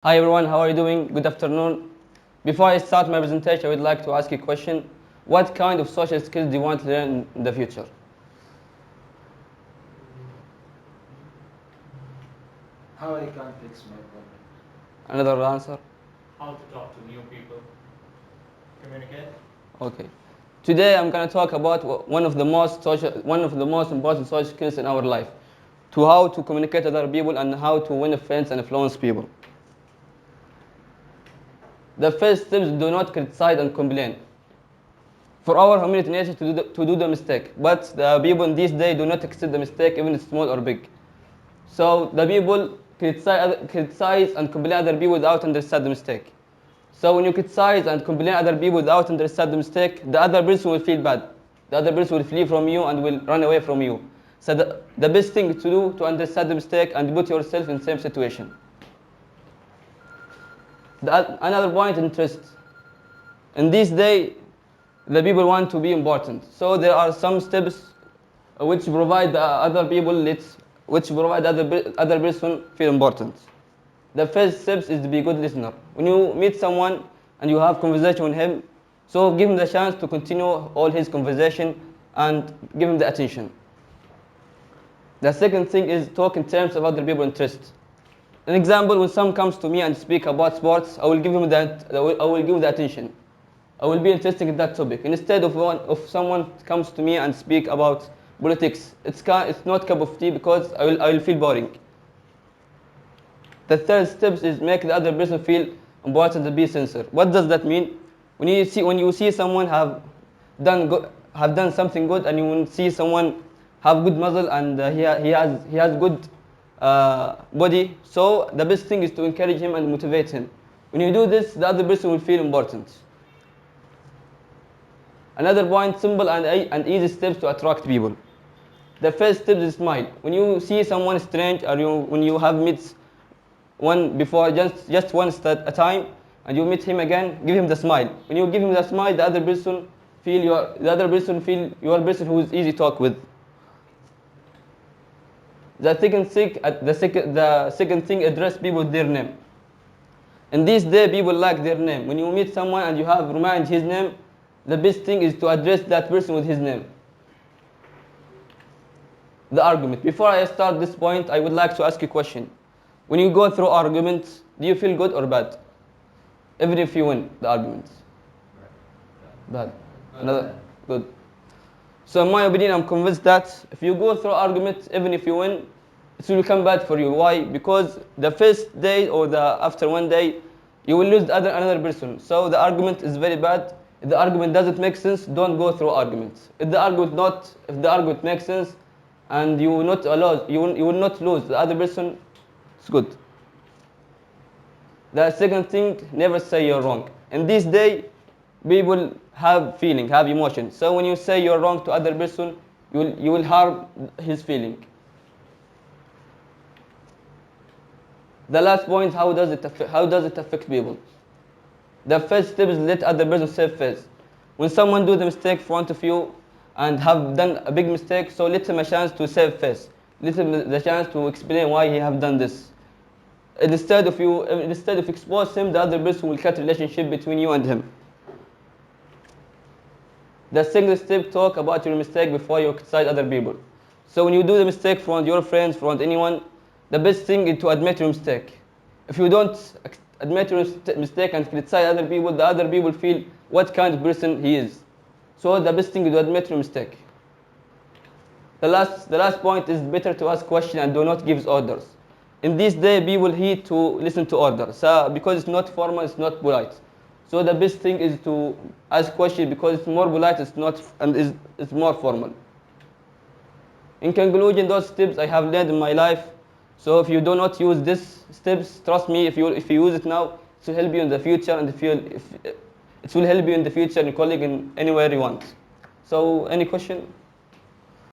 Hi everyone, how are you doing? Good afternoon. Before I start my presentation, I would like to ask you a question. What kind of social skills do you want to learn in the future? How I can fix my problem. Another answer? How to talk to new people, communicate. Okay. Today I'm going to talk about one of the most important social skills in our life. To how to communicate with other people and how to win friends and influence people. The first step is do not criticize and complain. For our humanity nature to do the mistake, but the people in this day do not accept the mistake even if it's small or big. So the people criticize and complain other people without understand the mistake. So when you criticize and complain other people without understand the mistake, the other person will feel bad. The other person will flee from you and will run away from you. So the best thing to do to understand the mistake and put yourself in the same situation. Another point, interest. In this day, the people want to be important. So there are some steps which provide other people, which provide other person feel important. The first steps is to be a good listener. When you meet someone and you have conversation with him, so give him the chance to continue all his conversation and give him the attention. The second thing is talk in terms of other people's interests. An example, when someone comes to me and speak about sports, I will give him the attention. I will be interested in that topic. Instead of someone comes to me and speak about politics, it's not cup of tea because I will feel boring. The third step is make the other person feel important and be sincere. What does that mean? When you see someone have done something good, and you see someone have good muscle and he has good body, so the best thing is to encourage him and motivate him. When you do this, the other person will feel important. Another point, simple and easy steps to attract people. The first step is smile. When you see someone strange or when you have met one before, just once at a time, and you meet him again, give him the smile. When you give him the smile, the other person feel you are a person who is easy to talk with. The second thing, address people with their name. In this day, people like their name. When you meet someone and you have remind his name, the best thing is to address that person with his name. The argument. Before I start this point, I would like to ask you a question. When you go through arguments, do you feel good or bad? Even if you win the arguments. Bad. Another good. So in my opinion, I'm convinced that if you go through arguments, even if you win, it will come bad for you. Why? Because the first day or after one day, you will lose another person. So the argument is very bad. If the argument doesn't make sense, don't go through arguments. If the argument makes sense, and you will not lose the other person, it's good. The second thing, never say you're wrong. In this day, people have feeling, have emotion. So when you say you're wrong to other person, you will harm his feeling. The last point, how does it affect people? The first step is let other person save face. When someone do the mistake in front of you and have done a big mistake, so let him a chance to save face. Let him the chance to explain why he have done this. Instead of expose him, the other person will cut relationship between you and him. The second step, talk about your mistake before you criticize other people. So when you do the mistake in front of your friends, in front of anyone, the best thing is to admit your mistake. If you don't admit your mistake and criticize other people, the other people feel what kind of person he is. So the best thing is to admit your mistake. The last point is better to ask questions and do not give orders. In this day, people hate to listen to orders. So because it's not formal, it's not polite. So the best thing is to ask questions because it's more polite, it's more formal. In conclusion, those steps I have learned in my life. So if you do not use these steps, trust me, if you use it now, it will help you in the future, and it will help you in the future in colleague in anywhere you want. So any question?